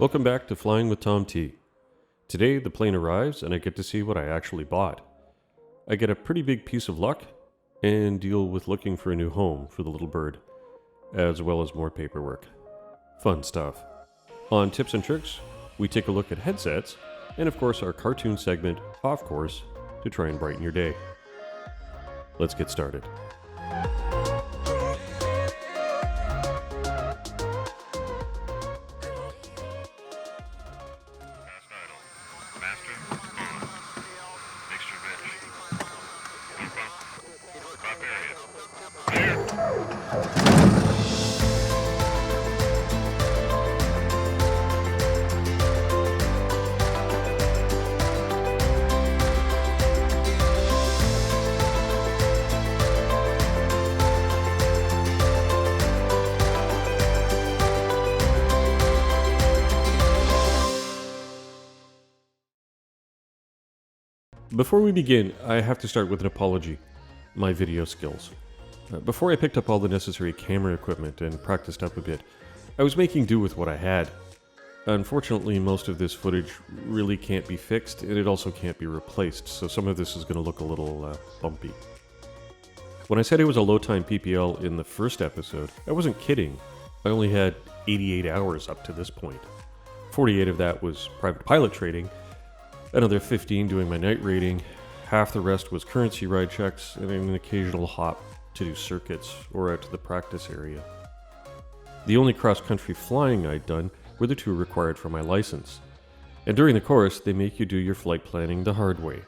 Welcome back to Flying with Tom T. Today the plane arrives and I get to see what I actually bought. I get a pretty big piece of luck and deal with looking for a new home for the little bird, as well as more paperwork. Fun stuff. On Tips and Tricks, we take a look at headsets and of course our cartoon segment, Off Course, to try and brighten your day. Let's get started. Before we begin, I have to start with an apology. My video skills. Before I picked up all the necessary camera equipment and practiced up a bit, I was making do with what I had. Unfortunately, most of this footage really can't be fixed, and it also can't be replaced, so some of this is going to look a little bumpy. When I said it was a low-time PPL in the first episode, I wasn't kidding. I only had 88 hours up to this point. 48 of that was private pilot trading, another 15 doing my night rating, half the rest was currency ride checks, and an occasional hop to do circuits or out to the practice area. The only cross-country flying I'd done were the two required for my license, and during the course they make you do your flight planning the hard way.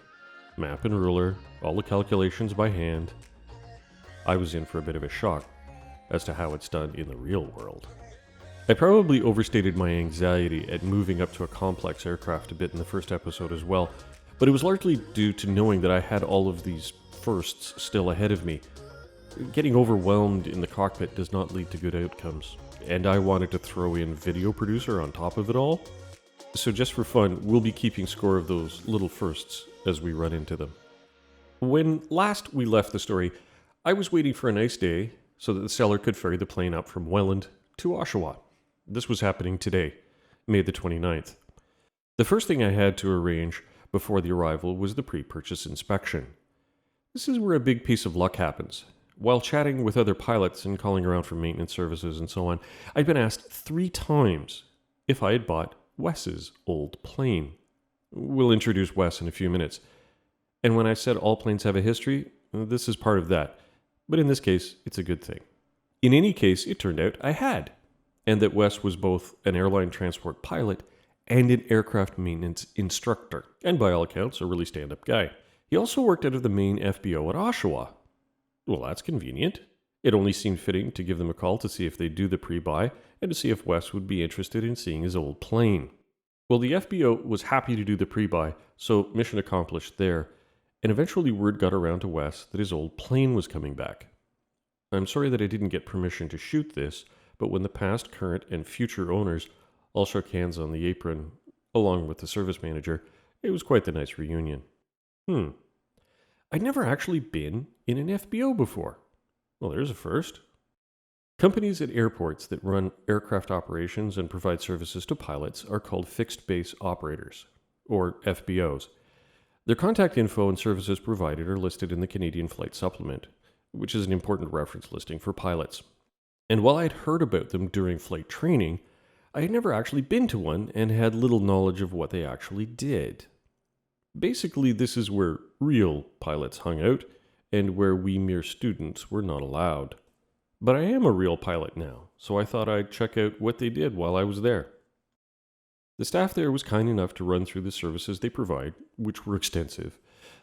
Map and ruler, all the calculations by hand. I was in for a bit of a shock as to how it's done in the real world. I probably overstated my anxiety at moving up to a complex aircraft a bit in the first episode as well, but it was largely due to knowing that I had all of these firsts still ahead of me. Getting overwhelmed in the cockpit does not lead to good outcomes, and I wanted to throw in video producer on top of it all. So just for fun, we'll be keeping score of those little firsts as we run into them. When last we left the story, I was waiting for a nice day so that the seller could ferry the plane up from Welland to Oshawa. This was happening today, May the 29th. The first thing I had to arrange before the arrival was the pre-purchase inspection. This is where a big piece of luck happens. While chatting with other pilots and calling around for maintenance services and so on, I'd been asked 3 times if I had bought Wes's old plane. We'll introduce Wes in a few minutes. And when I said all planes have a history, this is part of that. But in this case, it's a good thing. In any case, it turned out I had. And that Wes was both an airline transport pilot and an aircraft maintenance instructor, and by all accounts, a really stand-up guy. He also worked out of the main FBO at Oshawa. Well, that's convenient. It only seemed fitting to give them a call to see if they'd do the pre-buy and to see if Wes would be interested in seeing his old plane. Well, the FBO was happy to do the pre-buy, so mission accomplished there, and eventually word got around to Wes that his old plane was coming back. I'm sorry that I didn't get permission to shoot this, but when the past, current, and future owners all shook hands on the apron, along with the service manager, it was quite the nice reunion. I'd never actually been in an FBO before. Well, there's a first. Companies at airports that run aircraft operations and provide services to pilots are called fixed base operators, or FBOs. Their contact info and services provided are listed in the Canadian Flight Supplement, which is an important reference listing for pilots. And while I'd heard about them during flight training, I had never actually been to one and had little knowledge of what they actually did. Basically, this is where real pilots hung out and where we mere students were not allowed. But I am a real pilot now, so I thought I'd check out what they did while I was there. The staff there was kind enough to run through the services they provide, which were extensive.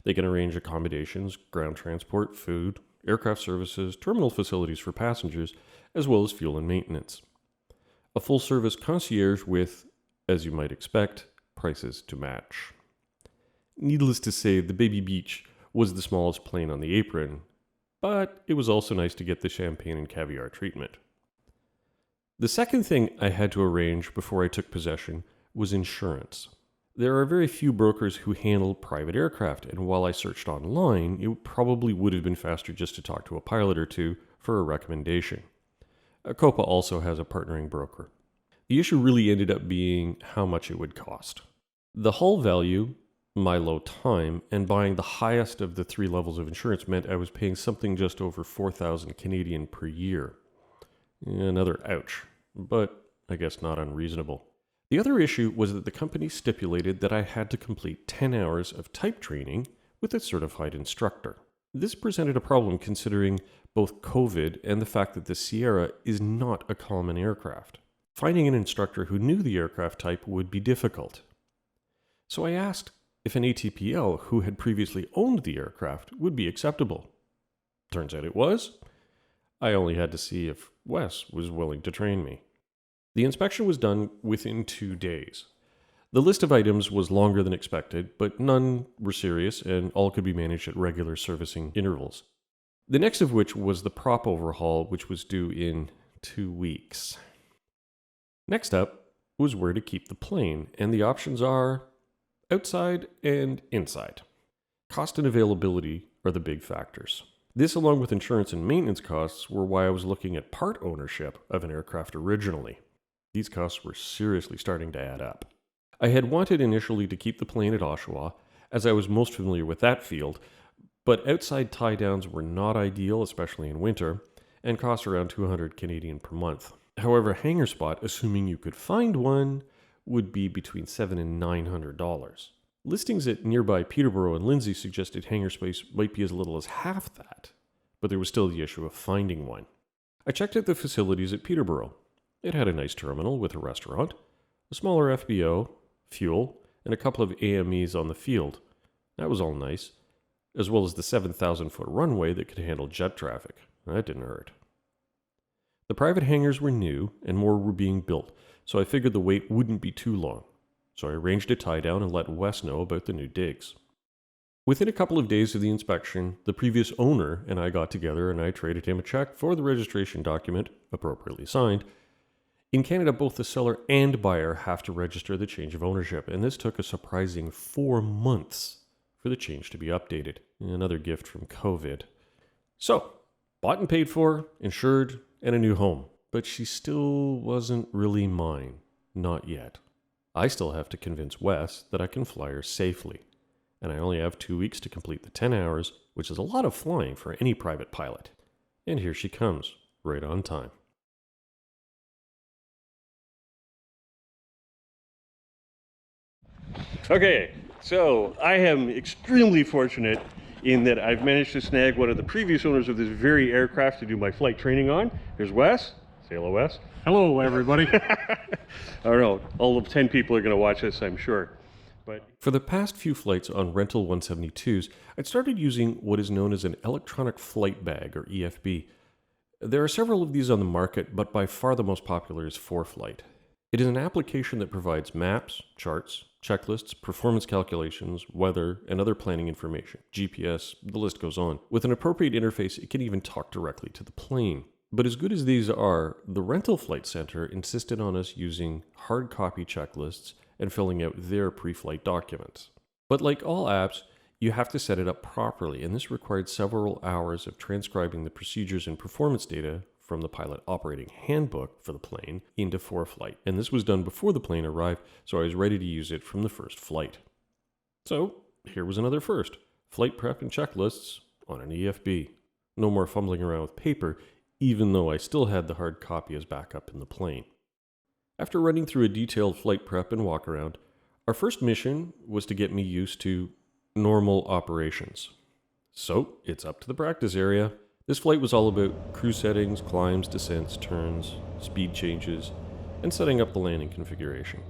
They can arrange accommodations, ground transport, food, aircraft services, terminal facilities for passengers, as well as fuel and maintenance. A full-service concierge with, as you might expect, prices to match. Needless to say, the Baby Beach was the smallest plane on the apron, but it was also nice to get the champagne and caviar treatment. The second thing I had to arrange before I took possession was insurance. There are very few brokers who handle private aircraft, and while I searched online, it probably would have been faster just to talk to a pilot or two for a recommendation. Copa also has a partnering broker. The issue really ended up being how much it would cost. The hull value, my low time, and buying the highest of the 3 levels of insurance meant I was paying something just over 4,000 Canadian per year. Another ouch, but I guess not unreasonable. The other issue was that the company stipulated that I had to complete 10 hours of type training with a certified instructor. This presented a problem considering both COVID and the fact that the Sierra is not a common aircraft. Finding an instructor who knew the aircraft type would be difficult. So I asked if an ATPL who had previously owned the aircraft would be acceptable. Turns out it was. I only had to see if Wes was willing to train me. The inspection was done within 2 days. The list of items was longer than expected, but none were serious and all could be managed at regular servicing intervals. The next of which was the prop overhaul, which was due in 2 weeks. Next up was where to keep the plane, and the options are outside and inside. Cost and availability are the big factors. This, along with insurance and maintenance costs, were why I was looking at part ownership of an aircraft originally. These costs were seriously starting to add up. I had wanted initially to keep the plane at Oshawa, as I was most familiar with that field, but outside tie downs were not ideal, especially in winter, and cost around 200 Canadian per month. However, hangar spot, assuming you could find one, would be between $700 and $900. Listings at nearby Peterborough and Lindsay suggested hangar space might be as little as half that, but there was still the issue of finding one. I checked out the facilities at Peterborough. It had a nice terminal with a restaurant, a smaller FBO, fuel, and a couple of AMEs on the field. That was all nice, as well as the 7,000-foot runway that could handle jet traffic. That didn't hurt. The private hangars were new, and more were being built, so I figured the wait wouldn't be too long. So I arranged a tie-down and let Wes know about the new digs. Within a couple of days of the inspection, the previous owner and I got together and I traded him a check for the registration document, appropriately signed. In Canada, both the seller and buyer have to register the change of ownership, and this took a surprising 4 months for the change to be updated. Another gift from COVID. So, bought and paid for, insured, and a new home. But she still wasn't really mine. Not yet. I still have to convince Wes that I can fly her safely. And I only have 2 weeks to complete the 10 hours, which is a lot of flying for any private pilot. And here she comes, right on time. Okay, so I am extremely fortunate in that I've managed to snag one of the previous owners of this very aircraft to do my flight training on. Here's Wes. Say hello, Wes. Hello, everybody. I don't know, all of 10 people are going to watch this, I'm sure. But for the past few flights on rental 172s, I'd started using what is known as an electronic flight bag, or EFB. There are several of these on the market, but by far the most popular is ForeFlight. It is an application that provides maps, charts, checklists, performance calculations, weather, and other planning information, GPS, the list goes on. With an appropriate interface, it can even talk directly to the plane. But as good as these are, the Rental Flight Center insisted on us using hard copy checklists and filling out their pre-flight documents. But like all apps, you have to set it up properly, and this required several hours of transcribing the procedures and performance data from the pilot operating handbook for the plane into ForeFlight. And this was done before the plane arrived, so I was ready to use it from the first flight. So here was another first. Flight prep and checklists on an EFB. No more fumbling around with paper, even though I still had the hard copy as backup in the plane. After running through a detailed flight prep and walk around, our first mission was to get me used to normal operations. So it's up to the practice area. This flight was all about crew settings, climbs, descents, turns, speed changes, and setting up the landing configuration.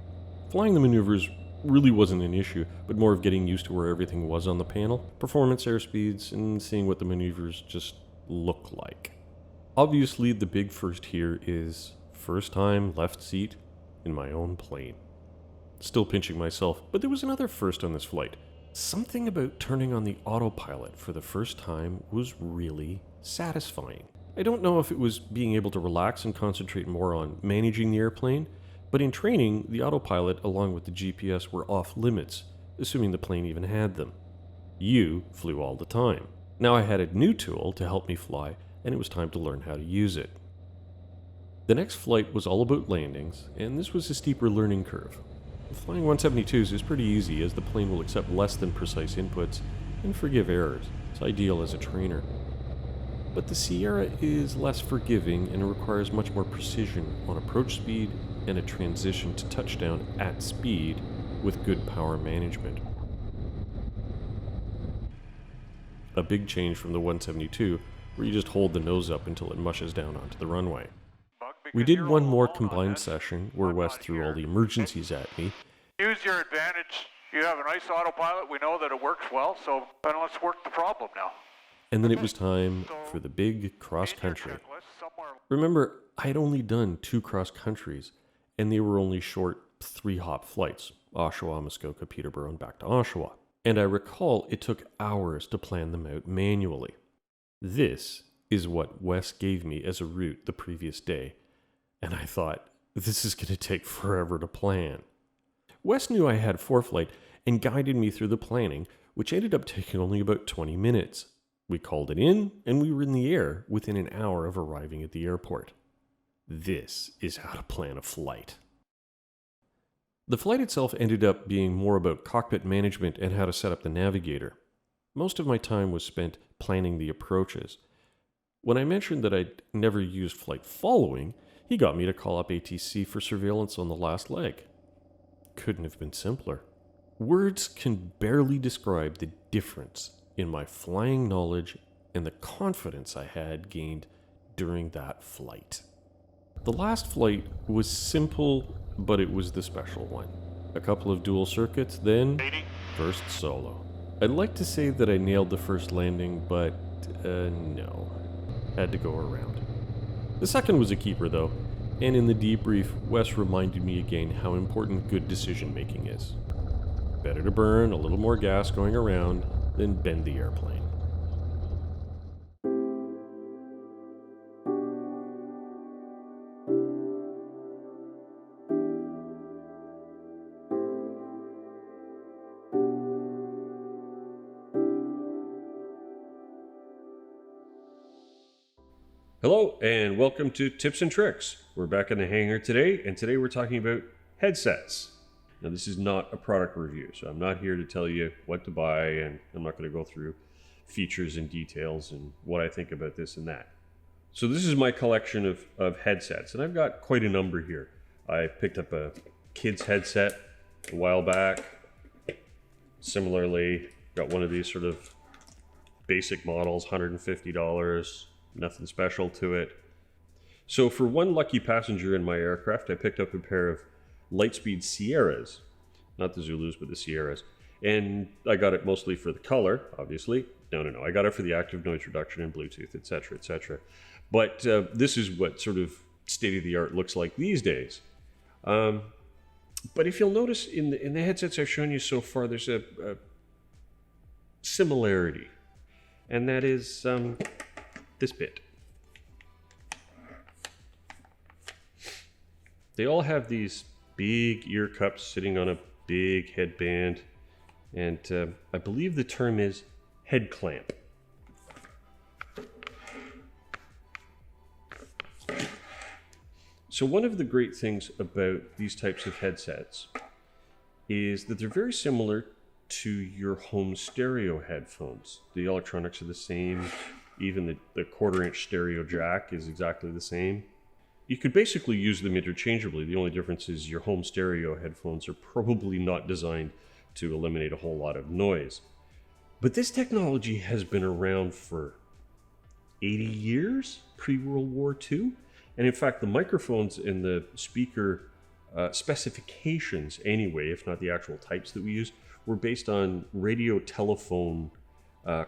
Flying the maneuvers really wasn't an issue, but more of getting used to where everything was on the panel, performance airspeeds, and seeing what the maneuvers just look like. Obviously, the big first here is first time left seat in my own plane. Still pinching myself, but there was another first on this flight. Something about turning on the autopilot for the first time was really satisfying. I don't know if it was being able to relax and concentrate more on managing the airplane, but in training, the autopilot along with the GPS were off limits, assuming the plane even had them. You flew all the time. Now I had a new tool to help me fly, and it was time to learn how to use it. The next flight was all about landings, and this was a steeper learning curve. Flying 172s is pretty easy as the plane will accept less than precise inputs and forgive errors. It's ideal as a trainer. But the Sierra is less forgiving and requires much more precision on approach speed and a transition to touchdown at speed with good power management. A big change from the 172, where you just hold the nose up until it mushes down onto the runway. We did one more combined session where Wes threw all the emergencies at me. Use your advantage. You have a nice autopilot. We know that it works well, so then let's work the problem now. And then it was time for the big cross country. Remember, I had only done 2 cross countries, and they were only short 3-hop flights, Oshawa, Muskoka, Peterborough, and back to Oshawa. And I recall it took hours to plan them out manually. This is what Wes gave me as a route the previous day, and I thought, this is going to take forever to plan. Wes knew I had ForeFlight and guided me through the planning, which ended up taking only about 20 minutes. We called it in, and we were in the air within an hour of arriving at the airport. This is how to plan a flight. The flight itself ended up being more about cockpit management and how to set up the navigator. Most of my time was spent planning the approaches. When I mentioned that I'd never used flight following, he got me to call up ATC for surveillance on the last leg. Couldn't have been simpler. Words can barely describe the difference in my flying knowledge and the confidence I had gained during that flight. The last flight was simple, but it was the special one. A couple of dual circuits, then first solo. I'd like to say that I nailed the first landing, but no. Had to go around. The second was a keeper though, and in the debrief, Wes reminded me again how important good decision making is. Better to burn a little more gas going around than bend the airplane. Hello and welcome to Tips and Tricks. We're back in the hangar today, and today we're talking about headsets. Now this is not a product review, so I'm not here to tell you what to buy, and I'm not going to go through features and details and what I think about this and that. So this is my collection of headsets, and I've got quite a number here. I picked up a kid's headset a while back. Similarly, got one of these sort of basic models, $150. Nothing special to it. So for one lucky passenger in my aircraft, I picked up a pair of Lightspeed Sierras. Not the Zulus, but the Sierras. And I got it mostly for the color, obviously. No. I got it for the active noise reduction and Bluetooth, etc., etc. But this is what sort of state-of-the-art looks like these days. But if you'll notice in the headsets I've shown you so far, there's a similarity. And that is this bit. They all have these big ear cups sitting on a big headband, and I believe the term is head clamp. So one of the great things about these types of headsets is that they're very similar to your home stereo headphones. The electronics are the same. Even the 1/4-inch stereo jack is exactly the same. You could basically use them interchangeably. The only difference is your home stereo headphones are probably not designed to eliminate a whole lot of noise. But this technology has been around for 80 years, pre-World War II. And in fact, the microphones and the speaker specifications anyway, if not the actual types that we use, were based on radio telephone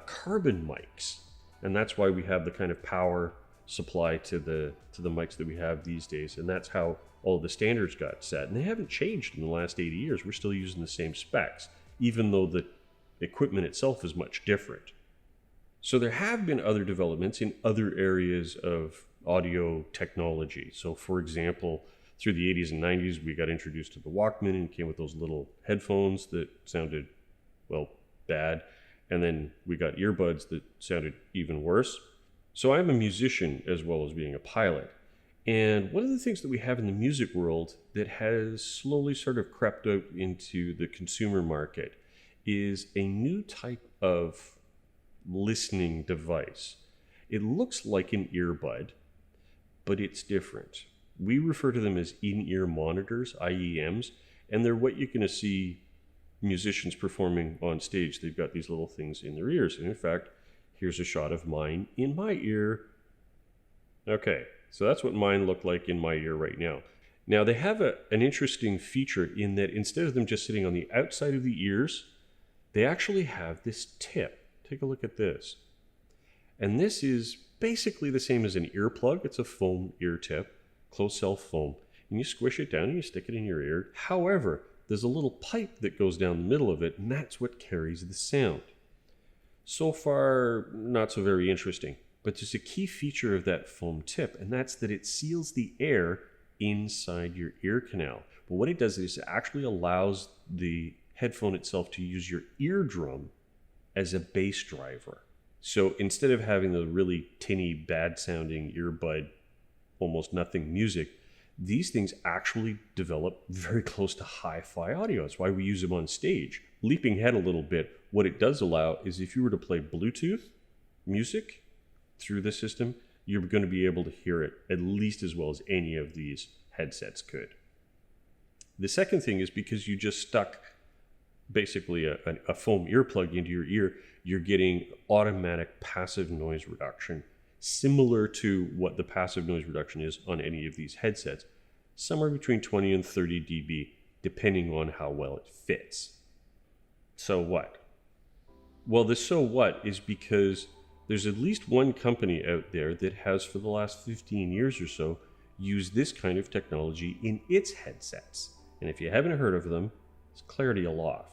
carbon mics. And that's why we have the kind of power supply to the mics that we have these days. And that's how all the standards got set. And they haven't changed in the last 80 years. We're still using the same specs, even though the equipment itself is much different. So there have been other developments in other areas of audio technology. So for example, through the 80s and 90s, we got introduced to the Walkman and came with those little headphones that sounded, well, bad. And then we got earbuds that sounded even worse. So I'm a musician as well as being a pilot. And one of the things that we have in the music world that has slowly sort of crept out into the consumer market is a new type of listening device. It looks like an earbud, but it's different. We refer to them as in-ear monitors, IEMs, and they're what you're going to see musicians performing on stage. They've got these little things in their ears. And in fact, here's a shot of mine in my ear. Okay, so that's what mine look like in my ear right now. Now, they have an interesting feature in that instead of them just sitting on the outside of the ears, they actually have this tip. Take a look at this. And this is basically the same as an earplug. It's a foam ear tip, closed cell foam. And you squish it down and you stick it in your ear. However, there's a little pipe that goes down the middle of it, and that's what carries the sound. So far, not so very interesting. But there's a key feature of that foam tip, and that's that it seals the air inside your ear canal. But what it does is it actually allows the headphone itself to use your eardrum as a bass driver. So instead of having the really tinny, bad-sounding earbud, almost nothing music, these things actually develop very close to hi-fi audio. That's why we use them on stage. Leaping ahead a little bit, what it does allow is if you were to play Bluetooth music through the system, you're going to be able to hear it at least as well as any of these headsets could. The second thing is because you just stuck basically a foam earplug into your ear, you're getting automatic passive noise reduction, similar to what the passive noise reduction is on any of these headsets, somewhere between 20 and 30 dB, depending on how well it fits. So what? Well, the so what is because there's at least one company out there that has, for the last 15 years or so, used this kind of technology in its headsets. And if you haven't heard of them, it's Clarity Aloft.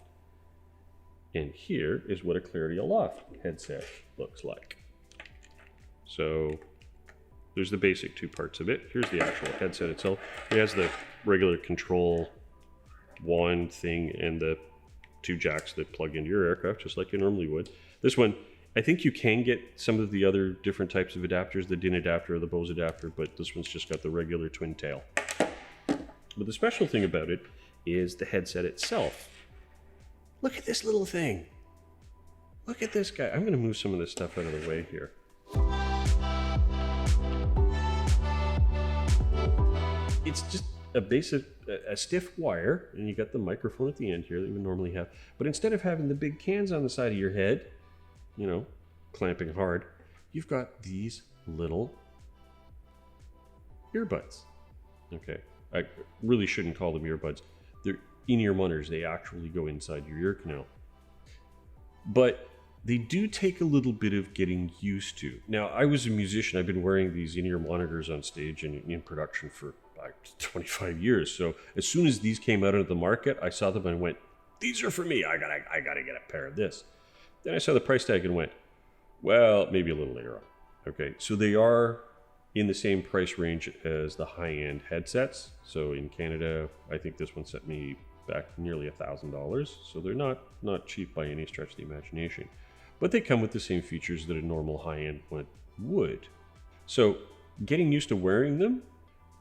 And here is what a Clarity Aloft headset looks like. So there's the basic two parts of it. Here's the actual headset itself. It has the regular control wand thing and the two jacks that plug into your aircraft, just like you normally would. This one, I think you can get some of the other different types of adapters, the DIN adapter or the Bose adapter, but this one's just got the regular twin tail. But the special thing about it is the headset itself. Look at this little thing. Look at this guy. I'm going to move some of this stuff out of the way here. It's just a stiff wire, and you got the microphone at the end here that you would normally have. But instead of having the big cans on the side of your head, you know, clamping hard, you've got these little earbuds. Okay, I really shouldn't call them earbuds. They're in-ear monitors. They actually go inside your ear canal. But they do take a little bit of getting used to. Now, I was a musician. I've been wearing these in-ear monitors on stage and in production for like 25 years. So as soon as these came out into the market, I saw them and went, these are for me. I gotta get a pair of this. Then I saw the price tag and went, well, maybe a little later on. Okay, so they are in the same price range as the high-end headsets. So in Canada, I think this one set me back nearly $1,000. So they're not cheap by any stretch of the imagination. But they come with the same features that a normal high-end one would. So getting used to wearing them,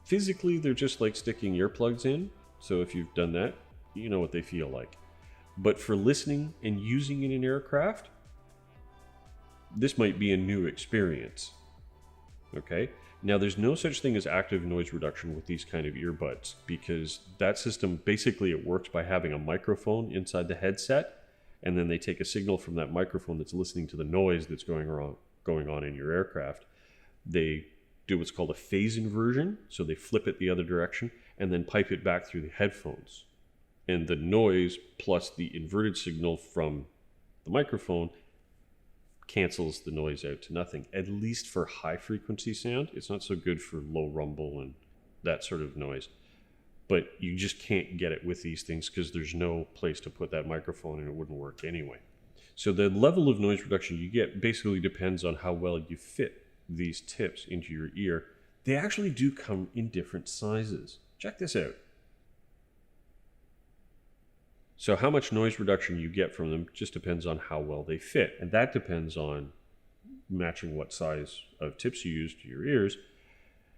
physically they're just like sticking earplugs in. So if you've done that, you know what they feel like. But for listening and using in an aircraft, this might be a new experience. Okay? Now, there's no such thing as active noise reduction with these kind of earbuds, because that system, basically it works by having a microphone inside the headset, and then they take a signal from that microphone that's listening to the noise that's going on in your aircraft. They do what's called a phase inversion, so they flip it the other direction, and then pipe it back through the headphones. And the noise plus the inverted signal from the microphone cancels the noise out to nothing, at least for high frequency sound. It's not so good for low rumble and that sort of noise. But you just can't get it with these things because there's no place to put that microphone and it wouldn't work anyway. So the level of noise reduction you get basically depends on how well you fit these tips into your ear. They actually do come in different sizes. Check this out. So how much noise reduction you get from them just depends on how well they fit. And that depends on matching what size of tips you use to your ears.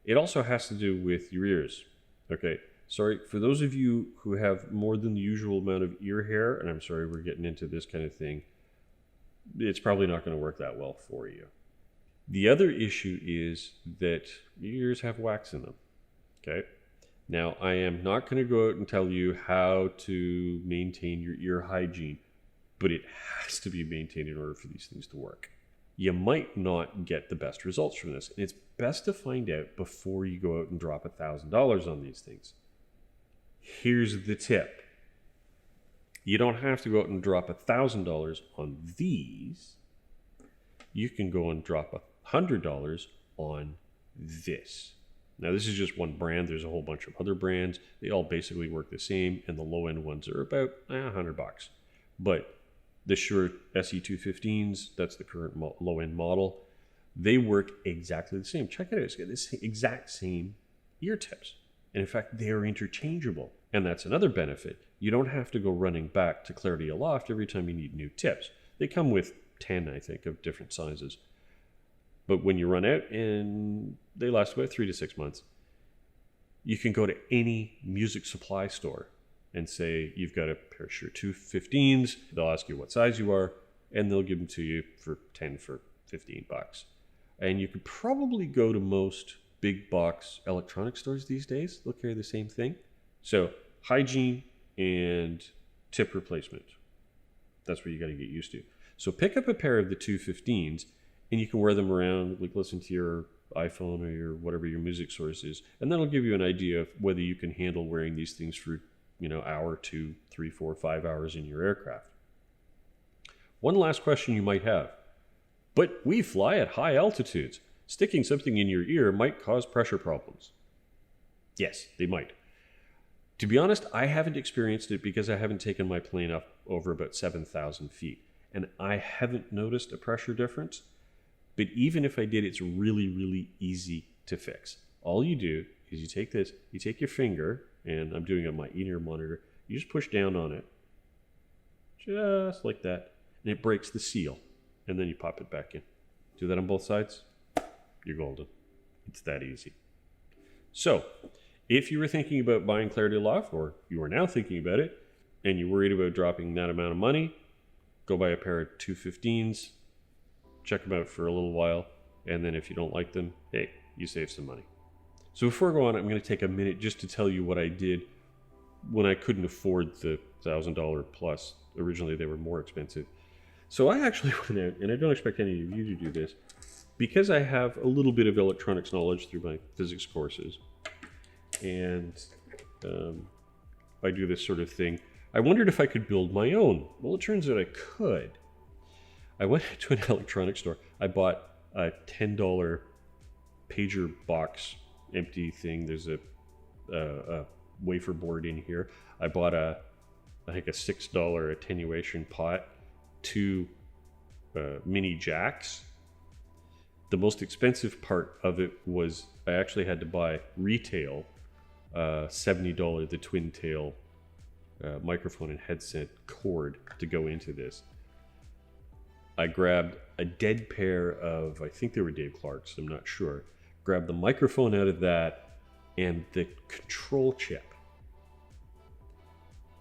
It also has to do with your ears. Okay, sorry, for those of you who have more than the usual amount of ear hair, and I'm sorry we're getting into this kind of thing, it's probably not going to work that well for you. The other issue is that your ears have wax in them. Okay, now I am not going to go out and tell you how to maintain your ear hygiene, but it has to be maintained in order for these things to work. You might not get the best results from this, and it's best to find out before you go out and drop $1,000 on these things. Here's the tip. You don't have to go out and drop $1,000 on these. You can go and drop $100 on this. Now, this is just one brand. There's a whole bunch of other brands. They all basically work the same, and the low-end ones are about $100. But the Shure SE215s, that's the current low-end model, they work exactly the same. Check it out. It's got the exact same ear tips. And in fact, they are interchangeable. And that's another benefit. You don't have to go running back to Clarity Aloft every time you need new tips. They come with 10, I think, of different sizes. But when you run out, and they last about 3 to 6 months, you can go to any music supply store and say you've got a pair of Shure 215s. They'll ask you what size you are, and they'll give them to you for 10 for $15. And you could probably go to most big box electronic stores these days. They'll carry the same thing. So hygiene and tip replacement. That's what you got to get used to. So pick up a pair of the 215s, and you can wear them around, like listen to your iPhone or your whatever your music source is, and that'll give you an idea of whether you can handle wearing these things for, hour, 2, 3, 4, 5 hours in your aircraft. One last question you might have. But we fly at high altitudes. Sticking something in your ear might cause pressure problems. Yes, they might. To be honest, I haven't experienced it because I haven't taken my plane up over about 7,000 feet. And I haven't noticed a pressure difference. But even if I did, it's really, really easy to fix. All you do is you take this, you take your finger, and I'm doing it on my in-ear monitor, you just push down on it, just like that, and it breaks the seal, and then you pop it back in. Do that on both sides, you're golden. It's that easy. So, if you were thinking about buying Clarity Aloft, or you are now thinking about it, and you're worried about dropping that amount of money, go buy a pair of 215s, check them out for a little while, and then if you don't like them, hey, you save some money. So before I go on, I'm going to take a minute just to tell you what I did when I couldn't afford the $1,000 plus. Originally, they were more expensive. So I actually went out, and I don't expect any of you to do this, because I have a little bit of electronics knowledge through my physics courses, and I do this sort of thing. I wondered if I could build my own. Well, it turns out I could. I went to an electronics store. I bought a $10 pager box, empty thing. There's a wafer board in here. I bought I think a $6 attenuation pot, 2 mini jacks. The most expensive part of it was I actually had to buy retail $70 the twin tail microphone and headset cord to go into this. I grabbed a dead pair of, I think they were Dave Clark's, I'm not sure. Grabbed the microphone out of that and the control chip.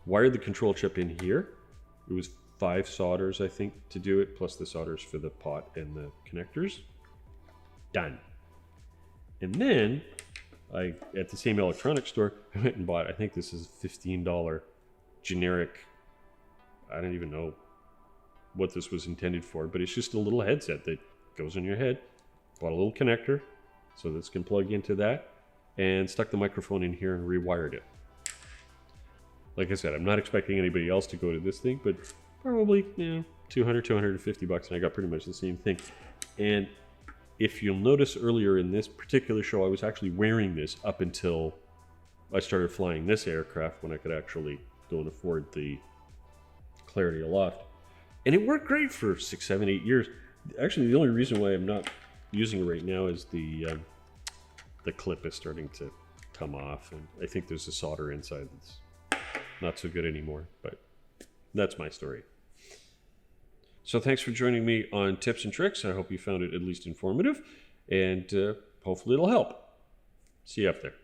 Wired the control chip in here. It was 5 solders, I think, to do it, plus the solders for the pot and the connectors. Done. And then, at the same electronics store, I went and bought, I think this is $15 generic, I don't even know what this was intended for, but it's just a little headset that goes on your head. Bought a little connector so this can plug into that, and stuck the microphone in here and rewired it. Like I said, I'm not expecting anybody else to go to this thing, but probably $200, $250, and I got pretty much the same thing. And if you'll notice earlier in this particular show, I was actually wearing this up until I started flying this aircraft, when I could actually go and afford the Clarity Aloft. And it worked great for 6, 7, 8 years. Actually, the only reason why I'm not using it right now is the clip is starting to come off, and I think there's a solder inside that's not so good anymore, but that's my story. So thanks for joining me on Tips and Tricks. I hope you found it at least informative, and hopefully it'll help. See you up there.